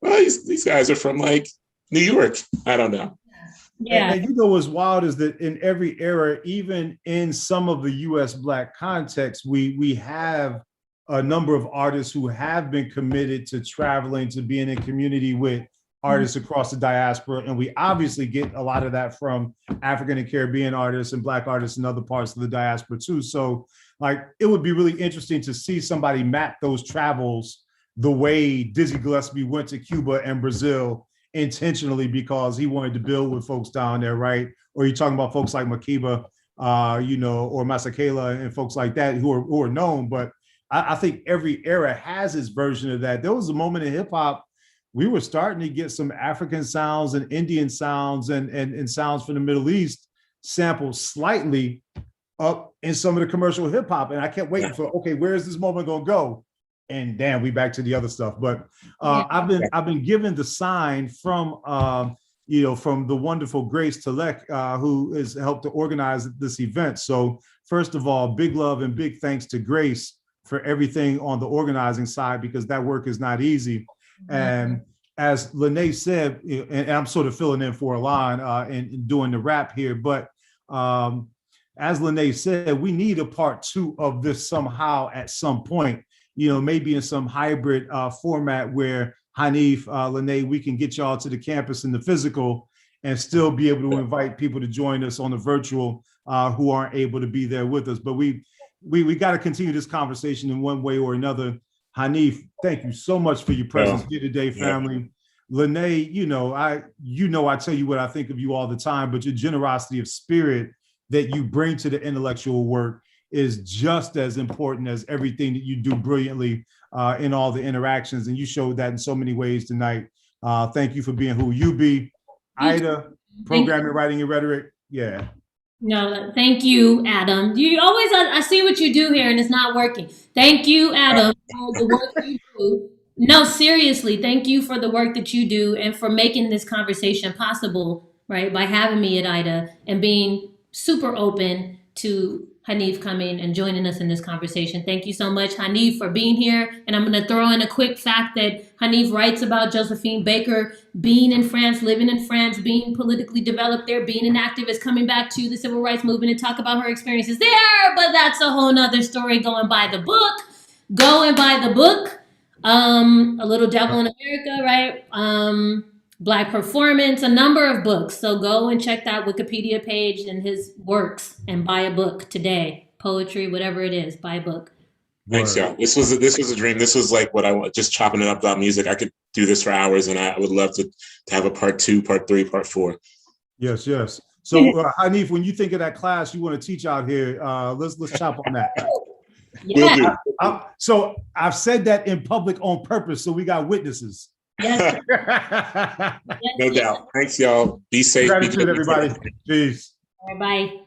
oh, these guys are from like New York. I don't know. Yeah. And you know what's wild is that in every era, even in some of the US Black context, we have a number of artists who have been committed to traveling, to being in community with artists across the diaspora. And we obviously get a lot of that from African and Caribbean artists and Black artists in other parts of the diaspora too. So like, it would be really interesting to see somebody map those travels the way Dizzy Gillespie went to Cuba and Brazil intentionally because he wanted to build with folks down there, right? Or you're talking about folks like Makeba, or Masekela and folks like that who are known. But I think every era has its version of that. There was a moment in hip hop we were starting to get some African sounds and Indian sounds and sounds from the Middle East sampled slightly up in some of the commercial hip hop. And I kept waiting for, okay, where is this moment gonna go? And damn, we back to the other stuff. But I've been given the sign from from the wonderful Grace Talek, who has helped to organize this event. So first of all, big love and big thanks to Grace for everything on the organizing side, because that work is not easy. And as Lynnee said, and I'm sort of filling in for Alon and doing the rap here, but as Lynnee said, we need a part 2 of this somehow at some point, maybe in some hybrid format where Hanif, Lynnee, we can get y'all to the campus in the physical and still be able to invite people to join us on the virtual who aren't able to be there with us. But we got to continue this conversation in one way or another. Hanif, thank you so much for your presence here today, family. Lynnee, I tell you what I think of you all the time, but your generosity of spirit that you bring to the intellectual work is just as important as everything that you do brilliantly in all the interactions. And you showed that in so many ways tonight. Thank you for being who you be. Ida, programming, writing, and rhetoric. Yeah. No, thank you, Adam. You always, I see what you do here and it's not working. Thank you, Adam, for the work you do. No, seriously, thank you for the work that you do and for making this conversation possible, right? By having me at IDA and being super open to Hanif coming and joining us in this conversation. Thank you so much, Hanif, for being here. And I'm going to throw in a quick fact that Hanif writes about Josephine Baker being in France, living in France, being politically developed there, being an activist, coming back to the civil rights movement and talk about her experiences there. But that's a whole nother story. Going by the book. A Little Devil in America, right? Black Performance, a number of books. So go and check that Wikipedia page and his works and buy a book today. Poetry, whatever it is, buy a book. Thanks, y'all. This was a dream. This was like what I want, just chopping it up about music. I could do this for hours, and I would love to have a part 2, part 3, part 4. Yes, yes. So Hanif, when you think of that class you want to teach out here, let's chop on that. Yeah. So I've said that in public on purpose, so we got witnesses. Yes. No doubt. Thanks, y'all. Be safe. Gratitude, everybody. Peace. Bye.